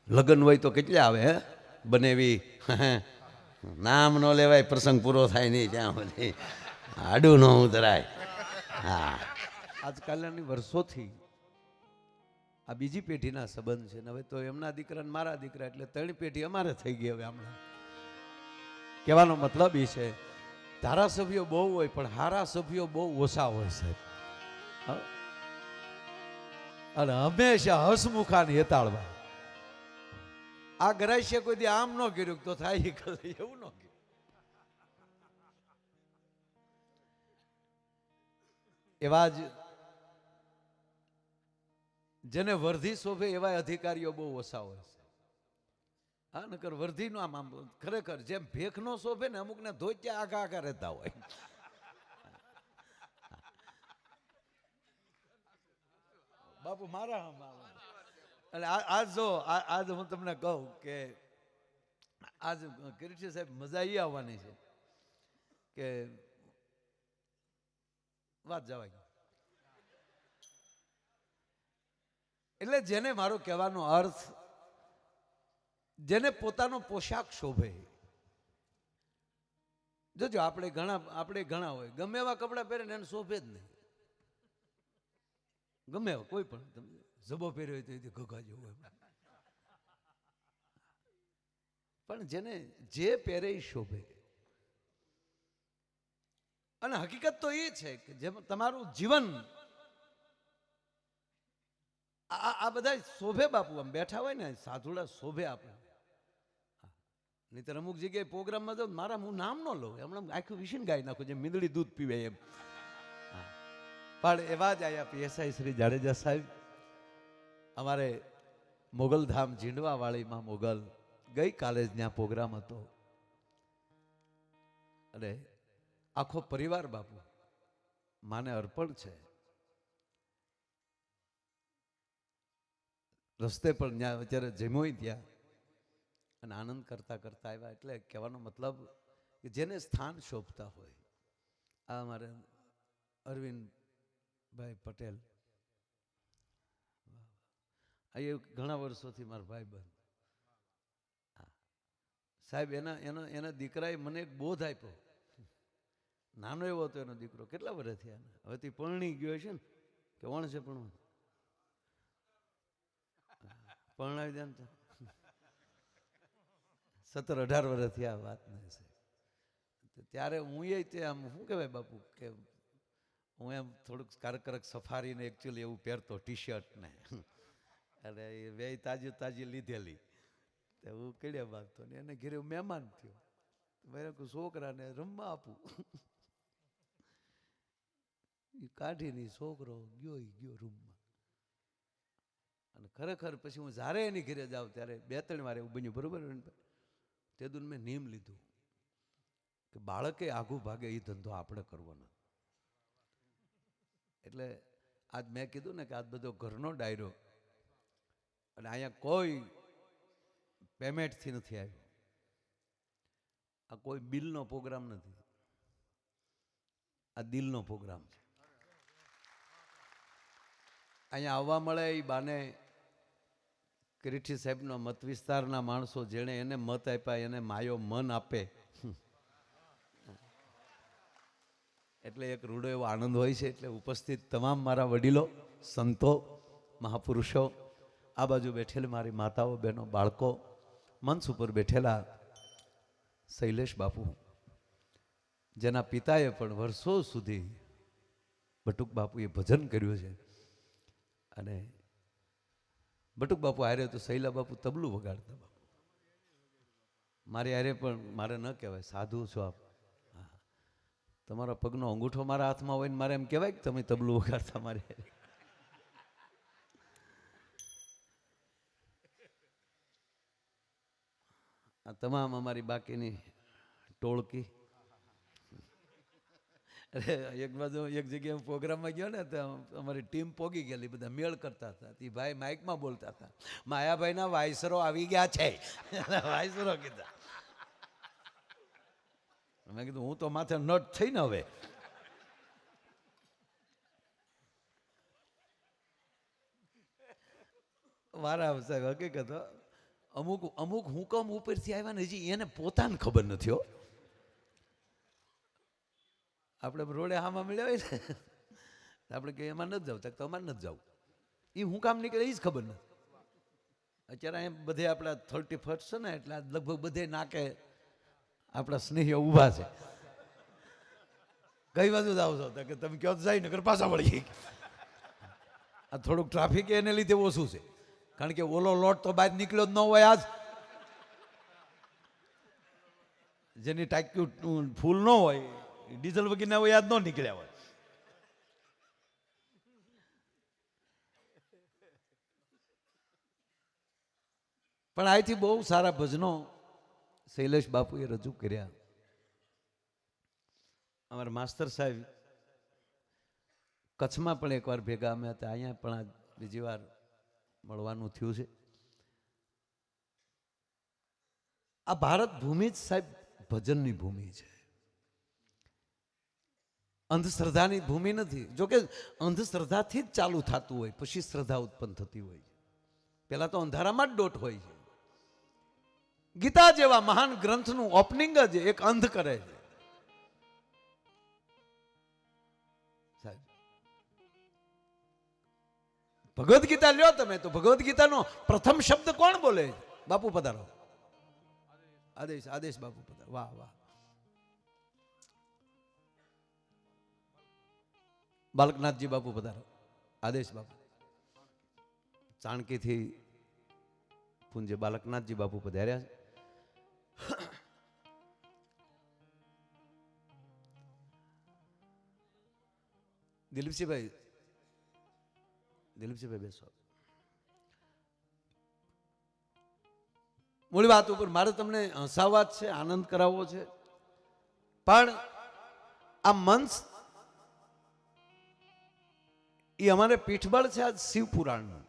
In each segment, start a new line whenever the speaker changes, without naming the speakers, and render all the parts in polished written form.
લગ્ન હોય તો કેટલા આવે હે બનેવી નામ ન લેવાય પ્રસંગ પૂરો થાય નહીં જ્યાં સુધી આડું ન ઉતરાય. હા, આજકાલની વર્ષોથી આ બીજી પેઢીના સંબંધ છે ને હવે તો એમના દીકરા ને મારા દીકરા એટલે ત્રણ પેઢી અમારે થઈ ગઈ હવે હમણાં. કહેવાનો મતલબ એ છે ધારાસભ્યો બહુ હોય પણ હારા સભ્યો બહુ ઓછા હોય સાહેબ. અને હંમેશા હસમુખા ને હેતાળવા. આ ગરાય કોઈ દી આમ ન કર્યું તો થાય એવું ન કર્યું. એવા જ જેને વર્ધી શોભે એવા અધિકારીઓ બહુ ઓછા હોય છે. હા, નકર વર્ધીનો આમ ખરેખર જેમ ભેખ નો શોભે ને અમુક ને ધોત્યા આખા આખા રહેતા હોય. બાપુ મારા એટલે આજ જો આજ હું તમને કહું કે આજ કિરીટસિંહ સાહેબ મજા એ આવવાની છે કે વાત જવાય. એટલે જેને મારો કહેવાનો અર્થ જેને પોતાનો પોશાક શોભે. જોજો આપણે ઘણા હોય ગમે એવા કપડાં પહેરે ને એને શોભે જ નહીં. ગમે એવા કોઈ પણ જબો પહેર્યો હોય તો ઘોઘા જેવો હોય. પણ જેને જે પહેરે એ શોભે. અને હકીકત તો એ છે કે જેમ તમારું જીવન આ બધા શોભે બાપુ આમ બેઠા હોય ને સાધુડા શોભે આપણે. નહીતર અમુક જગ્યાએ પ્રોગ્રામમાં જાઉં મારા હું નામ ન લઉં હમણાં આખું વિશીન ગાઈ નાખું જેમ મીંદડી દૂધ પીવે એમ. પણ એવા જ આયા પીએસઆઈ શ્રી જાડેજા સાહેબ અમારે મોગલધામ ઝીંડવા વાળીમાં મોગલ ગઈ કાલે જ ત્યાં પ્રોગ્રામ હતો અને આખો પરિવાર બાપુ માને અર્પણ છે. રસ્તે પણ ત્યાં અત્યારે જમ્યોય ત્યાં અને આનંદ કરતા કરતા આવ્યા. એટલે કહેવાનો મતલબ કે જેને સ્થાન શોભતા હોય આ અમારે અરવિંદભાઈ પટેલ એ ઘણા વર્ષોથી મારા ભાઈ બંધ સાહેબ એના દીકરાએ મને એક બોધ આપ્યો. નાનો એવો હતો એનો દીકરો કેટલા વર્ષ થયા હવે તે પરણી ગયો છે ને કે વણ છે પણ પરણાવી દે ને 17-18 વર્ષ થયા વાત નહીં છે. ત્યારે હું એ તે આમ શું કહેવાય બાપુ કે હું એમ થોડુંક કારકરક સફારીને એકચ્યુઅલી એવું પહેરતો ટી શર્ટ ને અને એ બે તાજી લીધેલી તો હું કીડ્યા બાંધતો ને એને ઘેરે મહેમાન થયો મેં છોકરાને રમવા આપું એ કાઢીને છોકરો ગયો રૂમમાં. અને ખરેખર પછી હું જ્યારે એની ઘરે જાઉં ત્યારે 2-3 વાર એવું બન્યું બરોબર. તે દુન મેં નિયમ લીધું કે બાળકે આઘું ભાગે એ ધંધો આપણે કરવાનો. એટલે આજ મેં કીધું ને કે આજ બધો ઘરનો ડાયરો અને અહીંયા કોઈ પેમેન્ટથી નથી આવ્યો. આ કોઈ બિલનો પ્રોગ્રામ નથી. આ દિલનો પ્રોગ્રામ છે. અહીંયા આવવા મળે એ બાને કિરીટસિંહ સાહેબનો મત વિસ્તારના માણસો જેણે એને મત આપ્યા એને માયો મન આપે એટલે એક રૂડો એવો આનંદ હોય છે. એટલે ઉપસ્થિત તમામ મારા વડીલો સંતો મહાપુરુષો આ બાજુ બેઠેલી મારી માતાઓ બહેનો બાળકો મંચ ઉપર બેઠેલા શૈલેષ બાપુ જેના પિતાએ પણ વર્ષો સુધી બટુક બાપુએ ભજન કર્યું છે અને બટુક બાપુ હારે તો શૈલા બાપુ તબલું વગાડતા. બાપુ મારી હારે પણ મારે ન કહેવાય સાધુ છો આપ. તમારા પગનો અંગૂઠો મારા હાથમાં હોય ને મારે એમ કહેવાય કે તમે તબલું વગાડતા મારે. આ તમામ અમારી બાકીની ટોળકી એક બાજુ એક જગ્યાએ પ્રોગ્રામમાં ગયો ને તો અમારી ટીમ પોગી ગયેલી બધા મેળ કરતા હતા. એ ભાઈ માઇકમાં બોલતા હતા માયાભાઈના વાયસરો આવી ગયા છે વાયસરો કીધા. મેં કીધું હું તો માથે નટ થઈને હવે મારા સાહેબ હકીકત અમુક અમુક હુકમ ઉપરથી આવ્યા ને હજી એને પોતાને ખબર નથી હો. આપણે રોડે હામાં મળ્યા હોય ને આપણે કે એમાં નથી જવું તો અમારે નથી જવું, એ હું કામ નીકળે એ જ ખબર નથી. અત્યારે અહીં બધે આપણા 31 છે ને એટલે લગભગ બધે નાકે આપણા સ્નેહીઓ ઊભા છે. કઈ બાજુ જાવ છો કે તમે કહો જાય નગર પાછા વળી. આ થોડુંક ટ્રાફિક એને લીધે ઓછું છે, કારણ કે ઓલો લોટ તો બહાર નીકળ્યો જ ન હોય. આજ જેની ટાંકી ફૂલ ન હોય, ડીઝલ વગેરે હોય, આજ ન નીકળ્યા હોય. પણ અહીંથી બહુ સારા ભજનો શૈલેષ બાપુએ રજૂ કર્યા. અમારા માસ્તર સાહેબ કચ્છમાં પણ એકવાર ભેગા અમે હતા, અહીંયા પણ આ બીજી વાર મળવાનું થયું છે. આ ભારત ભૂમિ જ સાહેબ ભજનની ભૂમિ છે, અંધશ્રદ્ધાની ભૂમિ નથી. જોકે અંધશ્રદ્ધાથી જ ચાલુ થતું હોય, પછી શ્રદ્ધા ઉત્પન્ન થતી હોય. પેલા તો અંધારામાં જ દોટ હોય છે. ગીતા જેવા મહાન ગ્રંથનું ઓપનિંગ જ એક અંધ કરે છે સાહેબ. ભગવદ્ ગીતા લ્યો તમે તો ભગવદ્ ગીતાનો પ્રથમ શબ્દ કોણ બોલે? બાપુ પધારો. આદેશ આદેશ બાપુ પધારો. વાહ વાહ. બાલકનાથજી બાપુ પધારો. આદેશ બાપુ. ચાણકીથી પૂજ્ય બાલકનાથજી બાપુ પધાર્યા છે. દિલીપસિંહભાઈ બેસો. મૂળ વાત ઉપર મારે તમને હસાવવા જ છે, આનંદ કરાવવો છે. પણ આ મંચ એ અમારે પીઠબળ છે આજ શિવ પુરાણનું,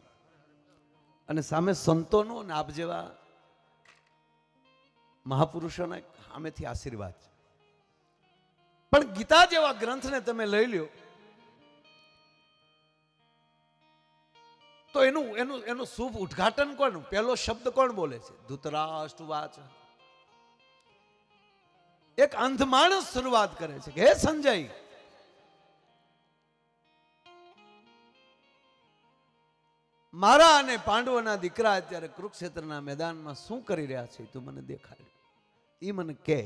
અને સામે સંતોનું અને આપ જેવા મહાપુરુષોના સામેથી આશીર્વાદ છે. પણ ગીતા જેવા ગ્રંથને તમે લઈ લ્યો તો એનું શુભ ઉદ્ઘાટન કોણ, પહેલો શબ્દ કોણ બોલે છે? ધૃતરાષ્ટ્ર વાચ. એક અંધ માણસ શરૂઆત કરે છે કે હે સંજય, મારા અને પાંડવોના દીકરા અત્યારે કુરુક્ષેત્રના મેદાનમાં શું કરી રહ્યા છે તું મને દેખાડ, એ મને કહે.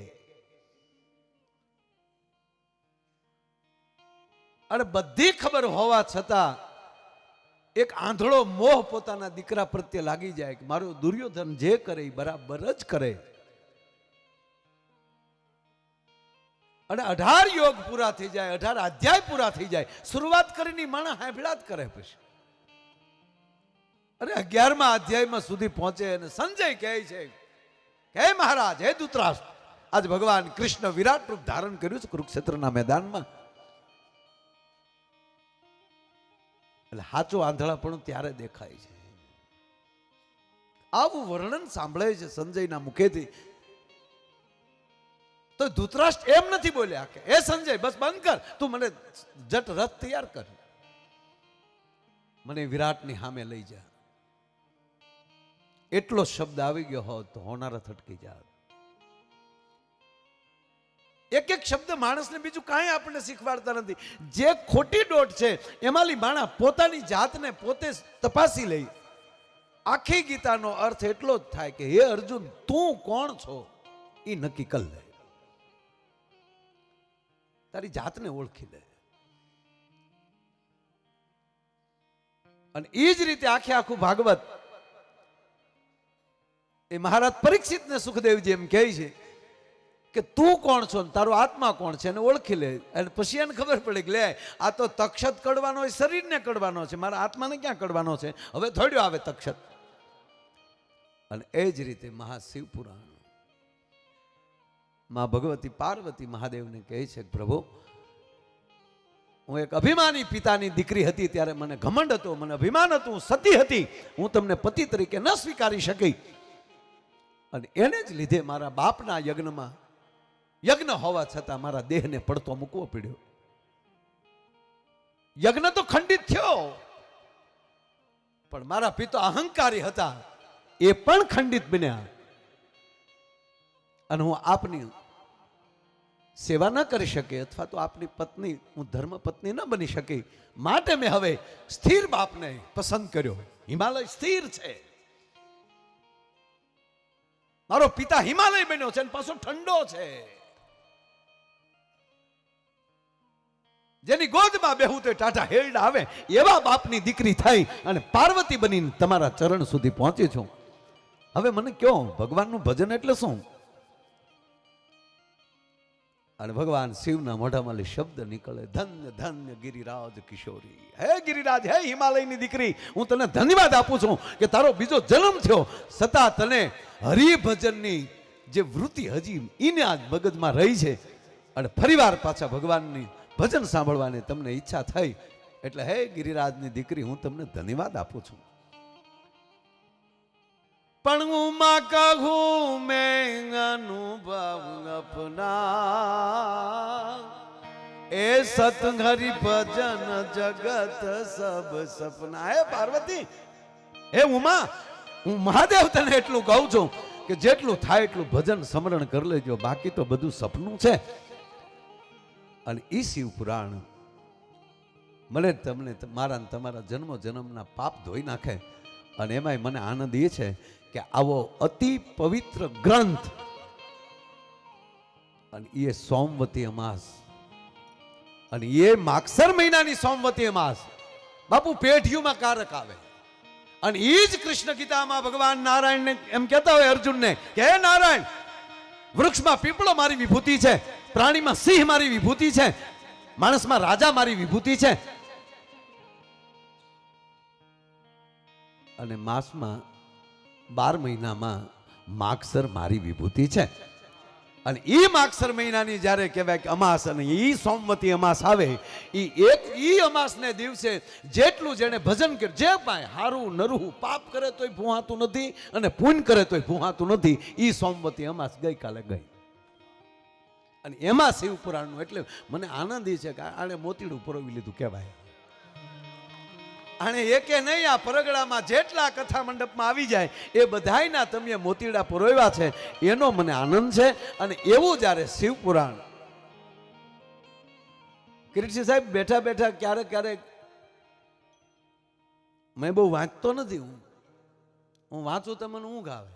અને બધી ખબર હોવા છતાં એક આંધળો મોહ પોતાના દીકરા પ્રત્યે લાગી જાય કે મારો દુર્યોધન જે કરે એ બરાબર જ કરે. અને 18 યોગ પૂરા થઈ જાય, 18 અધ્યાય પૂરા થઈ જાય, શરૂઆત કરીને માણસ હાંભળા જ કરે. પછી અરે 11મા અધ્યાયમાં સુધી પહોંચે અને સંજય કહે છે કે હે મહારાજ, હે ધૃતરાષ્ટ્ર, આજ ભગવાન કૃષ્ણ વિરાટ રૂપ ધારણ કર્યું છે કુરુક્ષેત્રના મેદાનમાં. એટલે સાચો આંધળાપણું ત્યારે દેખાય છે. આવું વર્ણન સાંભળે છે સંજયના મુખેથી. તો ધૃતરાષ્ટ્ર એમ નથી બોલ્યા કે એ સંજય બસ બંધ કર, તું મને જટ રથ તૈયાર કર, મને વિરાટની સામે લઈ જા. એટલો શબ્દ આવી ગયો હોત તો હોનારથ અટકી જાત. એક એક શબ્દ માણસને બીજું કાંઈ આપણને શીખવાડતા નથી. જે ખોટી દોટ છે એમાંથી માણસ પોતાની જાતને પોતે તપાસી લઈ. આખી ગીતાનો અર્થ એટલો જ થાય કે હે અર્જુન, તું કોણ છો એ નક્કી કર લે, તારી જાતને ઓળખી લે. અને એ જ રીતે આખું ભાગવત એ મહારાજ પરીક્ષિતને સુખદેવજી એમ કહે છે કે તું કોણ છો, તારો આત્મા કોણ છે એને ઓળખી લે. અને પછી એને ખબર પડે કે લે આ તો તક્ષત કડવાનો હોય, શરીરને કડવાનો છે, મારા આત્માને ક્યાં કડવાનો છે, હવે થોડ્યો આવે તક્ષત. અને એ જ રીતે મહાશિવ પુરાણ માં ભગવતી પાર્વતી મહાદેવને કહે છે કે પ્રભુ, હું એક અભિમાની પિતાની દીકરી હતી ત્યારે મને ઘમંડ હતો, મને અભિમાન હતું, સતી હતી, હું તમને પતિ તરીકે ન સ્વીકારી શકી. અને એને જ લીધે મારા બાપના યજ્ઞમાં યજ્ઞ હોવા છતાં મારા દેહને પડતો મૂકવો પડ્યો. યજ્ઞ તો ખંડિત થયો, પણ મારા પિતા અહંકારી હતા, એ પણ ખંડિત બન્યા અને હું આપની સેવા ન કરી શકે અથવા તો આપની પત્ની હું ધર્મ પત્ની ન બની શકી, માટે મેં હવે સ્થિર બાપને પસંદ કર્યો. હિમાલય સ્થિર છે. મારો પિતા હિમાલય બન્યો છે અને પાછો ઠંડો છે. જેની ગોદમાં બેહું તો ટાટા હેરડા આવે એવા બાપની દીકરી થઈ અને પાર્વતી બનીને તમારા ચરણ સુધી પહોંચી છું. હવે મને કયો ભગવાનનું ભજન એટલે શું? અને ભગવાન શિવના મોઢામાં શબ્દ નીકળે, ધન્ય ધન્ય ગિરિરાજ કિશોરી. હે ગિરિરાજ, હે હિમાલયની દીકરી, હું તને ધન્યવાદ આપું છું કે તારો બીજો જન્મ થયો છતાં તને હરિભજનની જે વૃત્તિ હજી એને આજ મગજમાં રહી છે અને ફરીવાર પાછા ભગવાનની ભજન સાંભળવાની તમને ઈચ્છા થઈ. એટલે હે ગિરિરાજની દીકરી, હું તમને ધન્યવાદ આપું છું. પણ હું માં કહું મેં અનુભવ અપના, એ સતહરિ ભજન જગત સબ સપના. હે પાર્વતી, હે ઉમા, હું મહાદેવ તને એટલું કહું છું કે જેટલું થાય એટલું ભજન સ્મરણ કરી લેજો, બાકી તો બધું સપનું છે. અને ઈ શિવ પુરાણ મને તમને મારા તમારા જન્મ જન્મના પાપ ધોઈ નાખે. અને એમાંય મને આનંદ એ છે કે આવો અતિ પવિત્ર ગ્રંથ, અને એ સોમવતી અમાસ, અને એ માગસર મહિનાની સોમવતી અમાસ બાપુ પેઢીઓમાં કારક આવે. અને એ જ કૃષ્ણ ગીતામાં ભગવાન નારાયણને એમ કહેતા હોય અર્જુનને કે હે નારાયણ, વૃક્ષમાં પીપળો મારી વિભૂતિ છે, પ્રાણીમાં સિંહ મારી વિભૂતિ છે, માણસમાં રાજા મારી વિભૂતિ છે, અને માસમાં 12 મહિનામાં માગસર મારી વિભૂતિ છે. અને એ માગસર મહિનાની જ્યારે કહેવાય કે અમાસ, અને એ સોમવતી અમાસ આવે, એ અમાસને દિવસે જેટલું જેને ભજન કરે, જે પાય હારું નરું પાપ કરે તોય ભૂહાતું નથી અને પુણ્ય કરે તોય ભૂહાતું નથી. એ સોમવતી અમાસ ગઈકાલે ગઈ. અને એમાં શિવ પુરાણનું એટલે મને આનંદ એ છે કે આણે મોતીડું પરોવી લીધું કહેવાય. આણે એકે નહીં, આ પરગડામાં જેટલા કથા મંડપમાં આવી જાય એ બધાયના તમે મોતીડા પરોવ્યા છે, એનો મને આનંદ છે. અને એવું જ્યારે શિવ પુરાણ કિરીટસિંહ સાહેબ બેઠા બેઠા ક્યારેક ક્યારેક, મેં બહુ વાંચતો નથી, હું વાંચું તો મને ઊંઘ આવે.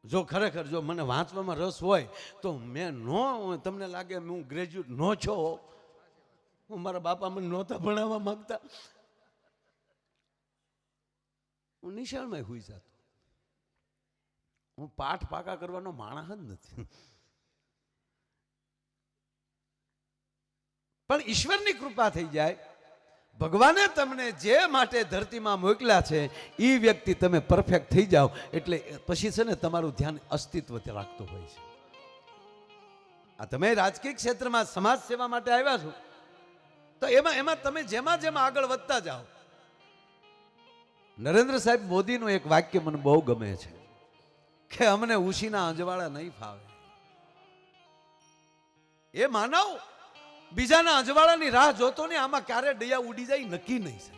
જો ખરેખર જો મને વાંચવામાં રસ હોય તો મેં તમને લાગે હું ગ્રેજ્યુએટ નો છો, હું મારા બાપા મને નહોતા ભણાવવા માંગતા, હું નિશાળમાં હોઈ જતો. હું પાઠ પાકા કરવાનો માણસ જ નથી. પણ ઈશ્વરની કૃપા થઈ જાય, ભગવાને તમને જે માટે ધરતીમાં મોકલ્યા છે એ વ્યક્તિ તમે પરફેક્ટ થઈ જાઓ એટલે પછી છે ને તમારું ધ્યાન અસ્તિત્વ રાખતું હોય છે. આ તમે રાજકીય ક્ષેત્રમાં સમાજ સેવા માટે આવ્યા છો તો એમાં તમે જેમાં આગળ વધતા જાઓ. નરેન્દ્ર સાહેબ મોદીનું એક વાક્ય મને બહુ ગમે છે કે અમને ઉશીના અંજવાળા નહીં ફાવે. એ માનવ બીજાના અજવાળાની રાહ જોતો ને આમાં ક્યારે ડૈયા ઉડી જાય નક્કી નહીં છે.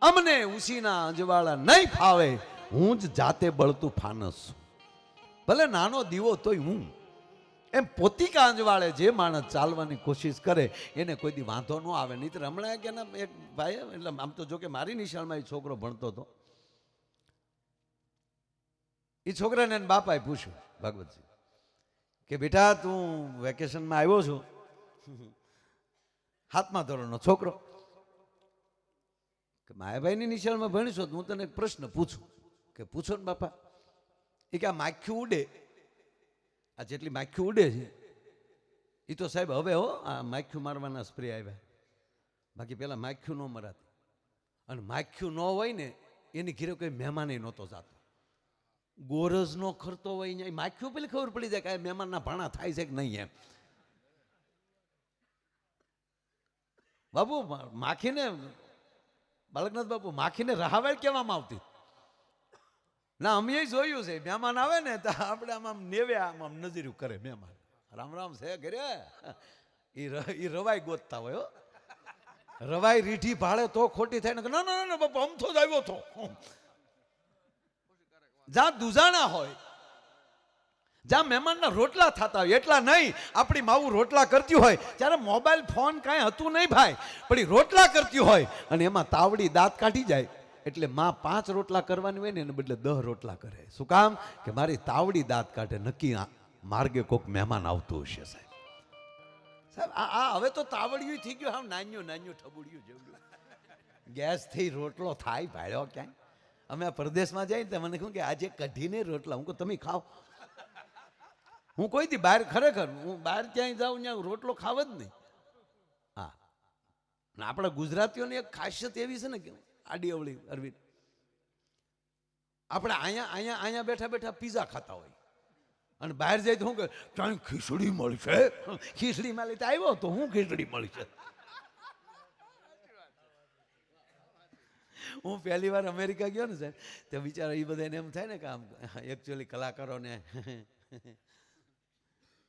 અમને ઉશીના અજવાળા નહીં ફાવે, હું જ જાતે બળતું ફાનસ છું. ભલે નાનો દીવો તોય હું. એમ પોતિકા અંજવાળે જે માણસ ચાલવાની કોશિશ કરે એને કોઈ દી વાંધો ન આવે. નહીં તો હમણાં કે એક ભાઈ, એટલે આમ તો જો કે મારી નિશાળમાં એ છોકરો ભણતો હતો, એ છોકરાને એને બાપાએ પૂછ્યું ભાગવતજી કે બેટા તું વેકેશનમાં આવ્યો છું, 7મા ધોરણનો છોકરો, કે માયાભાઈની નિશાળમાં ભણીશો તો હું તને એક પ્રશ્ન પૂછું. કે પૂછો ને બાપા. એ કે આ માખ્યું ઉડે, આ જેટલી માખ્યું ઉડે છે એ તો સાહેબ હવે આ માખ્યું મારવાના સ્પ્રે આવ્યા, બાકી પેલા માખ્યું ન મરાતી. અને માખ્યું ન હોય ને એની ઘીરે કોઈ મહેમાન નહોતો જાતો. ગોરજ નો ખરતો હોય અહીંયા માખ્યું પેલી ખબર પડી જાય કે આ મહેમાનના ભાણા થાય છે કે નહીં એમ. બાપુ માખીને, બાળકનાથ બાપુ, માખીને રાહવેળ કહેવામાં આવતી ના. અમે જોયું છે મહેમાન આવે ને તો આપણે આમ નેવે આમ નજરું કરે મહેમાન, રામ રામ છે ઘરે, એ રવાઈ ગોતતા હોય. રવાઈ રીઢી ભાડે તો ખોટી થાય ને, ના ના ના બાપુ અમથો જ આવ્યો હતો. જ્યાં દુજાણા હોય, જ્યાં મહેમાનના રોટલા થતા હોય, એટલા નહીં આપણી માવું રોટલા કરતી હોય ત્યારે મોબાઈલ ફોન કાંઈ હતું નહીં ભાઈ, પણ એ રોટલા કરતી હોય અને એમાં તાવડી દાંત કાઢી જાય એટલે માં 5 રોટલા કરવાની હોય ને એને બદલે 10 રોટલા કરે. શું કામ? કે મારી તાવડી દાંત કાઢે, નક્કી માર્ગે કોઈક મહેમાન આવતું હશે. સાહેબ સાહેબ આ હવે તો તાવડિયું થઈ ગયું, આમ નાન્યું નાન્યું ઠબુડિયું જેવડું. ગેસ થી રોટલો થાય ભાડ્યો ક્યાંય? અમે આ પરદેશમાં જઈએ તો મને કહું કે આજે કઢીને રોટલા, હું કહું તમે ખાઓ. હું કોઈ દી બહાર, ખરેખર હું બહાર ક્યાંય જાઉં ત્યાં રોટલો ખાવ જ નહીં. હા, આપણા ગુજરાતીઓની એક ખાસિયત એવી છે ને કે આડી અવળી અરવિંદ, આપણે અહીંયા બેઠા બેઠા પીઝા ખાતા હોય અને બહાર જાય તો શું કે ક્યાંય ખીચડી મળશે, ખીચડી માલી તો આવ્યો તો હું ખીચડી મળશે. હું પહેલી વાર અમેરિકા ગયો ને સાહેબ, તો બિચારા એ બધાને એમ થાય ને કે આમ એકચ્યુઅલી કલાકારોને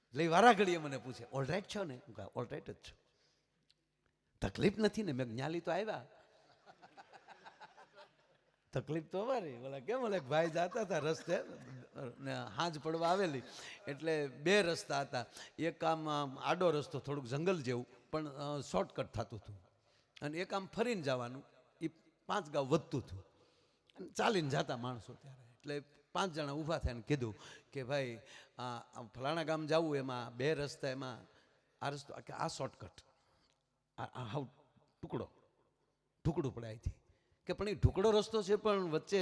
એટલે વારા ઘડીએ મને પૂછે ઓલરાઈટ છો ને? હું કહું ઓલરાઈટ જ છું, તકલીફ નથી ને? મેં ન્યાલી તો આવ્યા, તકલીફ તો અમારી. બોલા કેમ? બોલે ભાઈ જતા હતા રસ્તે ને હાંજ પડવા આવેલી એટલે 2 રસ્તા હતા. એક આમ આડો રસ્તો થોડુંક જંગલ જેવું પણ શોર્ટકટ થતું હતું, અને એક આમ ફરીને જવાનું, એ 5 ગાંવ વધતું હતું અને ચાલીને જતા માણસો. ત્યારે એટલે 5 જણા ઊભા થઈને કીધું કે ભાઈ ફલાણા ગામ જવું, એમાં 2 રસ્તા, એમાં આ રસ્તો કે આ શોર્ટકટ, હાવ ટુકડું પડે અહીંથી. કે પણ એ ટુકડો રસ્તો છે પણ વચ્ચે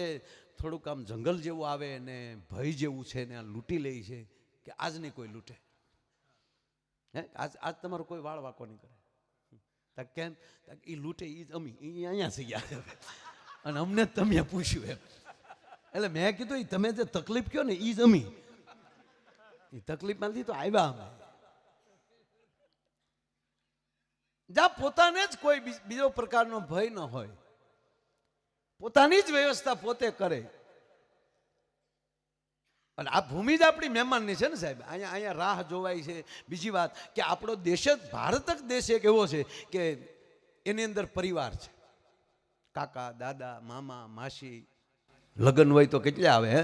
થોડુંક આમ જંગલ જેવું આવે ને ભય જેવું છે ને આ લૂંટી લે છે, કે આજ નહીં કોઈ લૂંટે, હે આજ તમારો કોઈ વાળ વાકો નહીં કરે. કેમ? એ લૂંટે એ અમી, એ અહીંયા થઈ ગયા અને અમને તમે પૂછ્યું એમ. એટલે મેં કીધું એ તમે જે તકલીફ કહો ને એ જ અમી, એ તકલીફમાંથી તો આવ્યા અમે. જ્યાં પોતાને જ કોઈ બીજો પ્રકારનો ભય ન હોય, પોતાની જ વ્યવસ્થા પોતે કરે. અને આ ભૂમિ જ આપણી મહેમાનની છે ને સાહેબ. અહીંયા રાહ જોવાય છે. બીજી વાત કે આપણો દેશ જ, ભારત જ દેશ એક એવો છે કે એની અંદર પરિવાર છે, કાકા દાદા મામા માસી. લગ્ન હોય તો કેટલા આવે, હે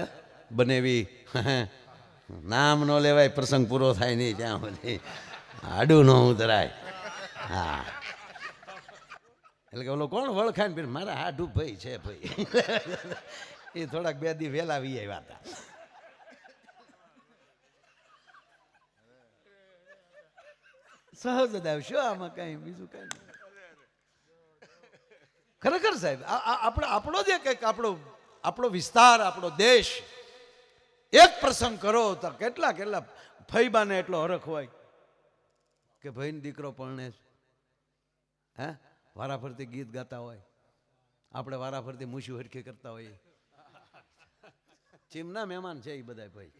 બનેવી, નામ ન લેવાય, પ્રસંગ પૂરો થાય નહીં ત્યાં સુધી આડું ન ઉતરાય. હા, એટલે કે ઓલો કોણ વળખાય ને મારા હાડું ભાઈ છે ભાઈ, એ થોડાક 2 દી વહેલા વી આવ્યા હતા. સહજ જ આવશો, આમાં કઈ બીજું કઈ નહીં. ખરેખર સાહેબ આપણો જે કંઈક આપણો વિસ્તાર, આપણો દેશ, એક પ્રસંગ કરો તો કેટલા ફઈબાને એટલો હરખ હોય કે ભાઈ દીકરો પરણે, હે વારાફરતી ગીત ગાતા હોય, આપણે વારાફરતી મૂછું હરખી કરતા હોઈએ. ચીમના મહેમાન છે એ બધા ભાઈ.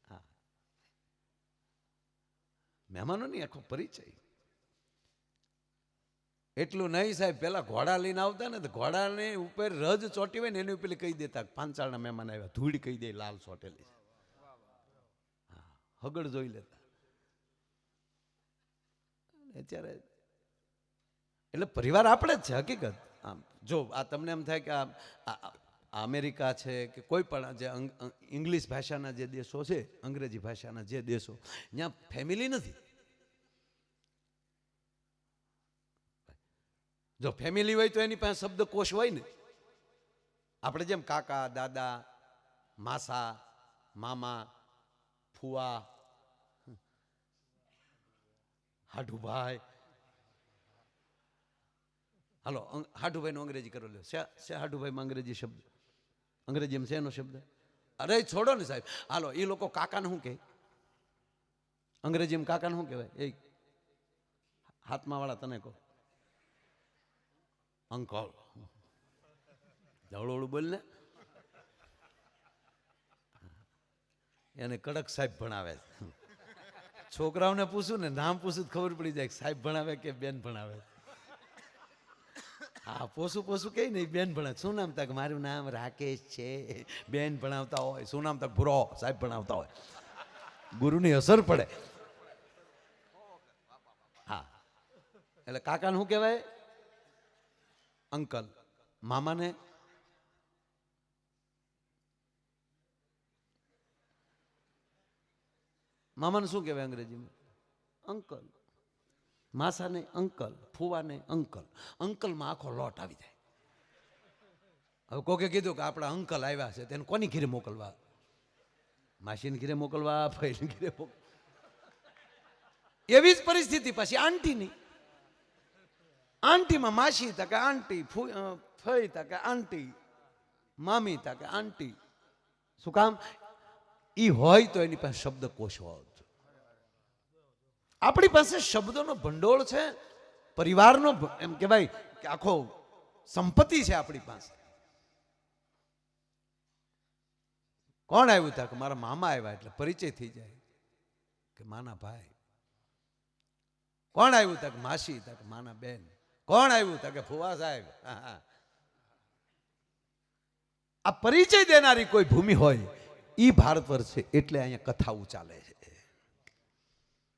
હા, મહેમાનોની આખો પરિચય. એટલું નહીં સાહેબ, પેલા ઘોડા લઈને આવતા ને તો ઘોડાની ઉપર રજ ચોટી હોય ને એની ઉપર કહી દેતા 5 ચારના મહેમાન આવ્યા, ધૂળ કહી દે લાલ ચોટેલી. હા, હગડ જોઈ લેતા. અત્યારે એટલે પરિવાર આપણે જ છે હકીકત. આમ જો આ તમને એમ થાય કે આ અમેરિકા છે કે કોઈ પણ જે ઇંગ્લિશ ભાષાના જે દેશો છે, અંગ્રેજી ભાષાના જે દેશો, ત્યાં ફેમિલી નથી. જો ફેમિલી હોય તો એની પાસે શબ્દકોશ હોય ને. આપણે જેમ કાકા દાદા માસા મામા ફુવા હાડુભાઈ. હાલો હાડુભાઈ નો અંગ્રેજી કરો લ્યો, શે હાડુભાઈમાં અંગ્રેજી શબ્દ, અંગ્રેજીમાં શેનો શબ્દ? અરે છોડો ને સાહેબ. હાલો એ લોકો કાકાને શું કહે અંગ્રેજીમાં? કાકાને શું કહેવાય? એ હાથમાં વાળા તને કહો, અંકલ. જવળોળું બોલ ને. એને કડક સાહેબ ભણાવે. છોકરાઓને પૂછું ને, નામ પૂછું ખબર પડી જાય સાહેબ ભણાવે કે બેન ભણાવે. હા, પોસું કઈ નહીં, બેન ભણાવે. શું નામ? તક મારું નામ રાકેશ છે. બેન ભણાવતા હોય. શું નામ? તક ભૂરો. સાહેબ ભણાવતા હોય. ગુરુની અસર પડે. હા, એટલે કાકાને શું કહેવાય? અંકલ. મામાને મામાને શું કહેવાય અંગ્રેજીમાં? અંકલ. માસાને અંકલ, ફુવાને અંકલ. અંકલમાં આખો લોટ આવી જાય. હવે કોકે કીધું કે આપણા અંકલ આવ્યા છે, તેને કોની ઘીરે મોકલવા? માસીને ઘીરે મોકલવા, ફઈને ઘીરે મોકલવા. એવી જ પરિસ્થિતિ પછી આંટીની. આંટીમાં માસી તકે આંટી, ફઈ તકે આંટી, મામી તકે આંટી. શું કામ? ઈ હોય તો એની પાસે શબ્દકોશ હોવો. આપણી પાસે શબ્દોનો ભંડોળ છે, પરિવારનો એમ કહેવાય કે આખો સંપત્તિ છે આપણી પાસે. કોણ આવ્યું હતા? કે મારા મામા આવ્યા એટલે પરિચય થઈ જાય કે માના ભાઈ. કોણ આવ્યું હતા? કે માસી હતા, કે માના બેન. કોણ આવ્યું હતા? કે ફુવા સાહેબ. આ પરિચય દેનારી કોઈ ભૂમિ હોય ઈ ભારત વર્ષ છે, એટલે અહીંયા કથાઓ ચાલે છે.